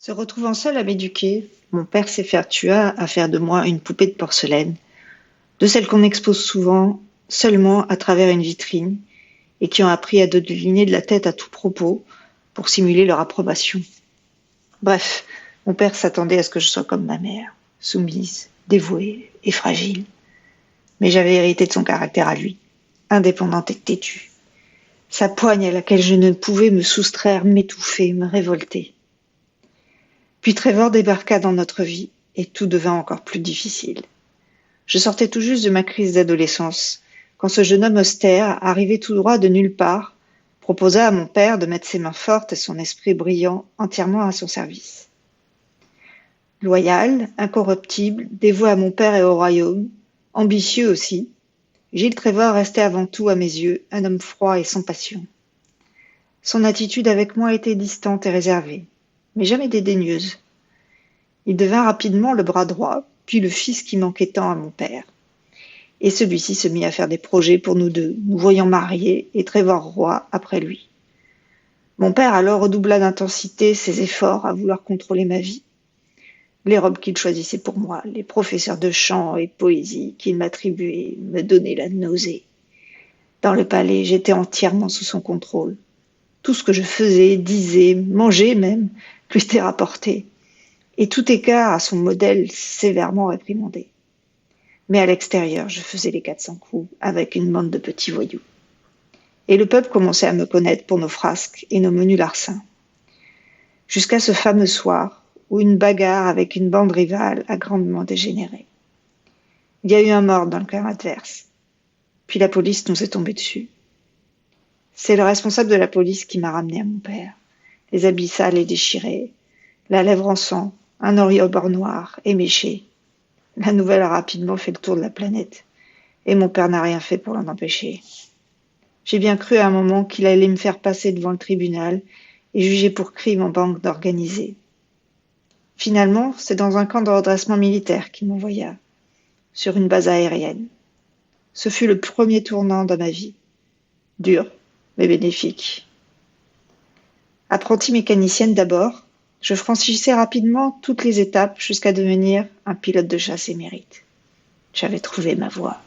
Se retrouvant seul à m'éduquer, mon père s'effortua à faire de moi une poupée de porcelaine, de celles qu'on expose souvent seulement à travers une vitrine et qui ont appris à deviner de la tête à tout propos pour simuler leur approbation. Bref, mon père s'attendait à ce que je sois comme ma mère, soumise, dévouée et fragile. Mais j'avais hérité de son caractère à lui, indépendante et têtue. Sa poigne à laquelle je ne pouvais me soustraire m'étouffait, me révoltait. Puis Trevor débarqua dans notre vie et tout devint encore plus difficile. Je sortais tout juste de ma crise d'adolescence quand ce jeune homme austère, arrivé tout droit de nulle part, proposa à mon père de mettre ses mains fortes et son esprit brillant entièrement à son service. Loyal, incorruptible, dévoué à mon père et au royaume, ambitieux aussi, Gilles Trevor restait avant tout à mes yeux un homme froid et sans passion. Son attitude avec moi était distante et réservée, mais jamais dédaigneuse. Il devint rapidement le bras droit, puis le fils qui manquait tant à mon père. Et celui-ci se mit à faire des projets pour nous deux, nous voyant mariés et Trevor roi après lui. Mon père alors redoubla d'intensité ses efforts à vouloir contrôler ma vie. Les robes qu'il choisissait pour moi, les professeurs de chant et poésie qu'il m'attribuait me donnaient la nausée. Dans le palais, j'étais entièrement sous son contrôle. Tout ce que je faisais, disais, mangeais même, lui était rapporté, et tout écart à son modèle sévèrement réprimandé. Mais à l'extérieur, je faisais les 400 coups avec une bande de petits voyous. Et le peuple commençait à me connaître pour nos frasques et nos menus larcins. Jusqu'à ce fameux soir où une bagarre avec une bande rivale a grandement dégénéré. Il y a eu un mort dans le camp adverse. Puis la police nous est tombée dessus. C'est le responsable de la police qui m'a ramené à mon père. Les habits sales et déchirés, la lèvre en sang, un oreiller au bord noir, éméché. La nouvelle a rapidement fait le tour de la planète, et mon père n'a rien fait pour l'en empêcher. J'ai bien cru à un moment qu'il allait me faire passer devant le tribunal et juger pour crime en bande organisée. Finalement, c'est dans un camp de redressement militaire qu'il m'envoya, sur une base aérienne. Ce fut le premier tournant dans ma vie. Dur, mais bénéfique. Apprentie mécanicienne d'abord, je franchissais rapidement toutes les étapes jusqu'à devenir un pilote de chasse émérite. J'avais trouvé ma voie.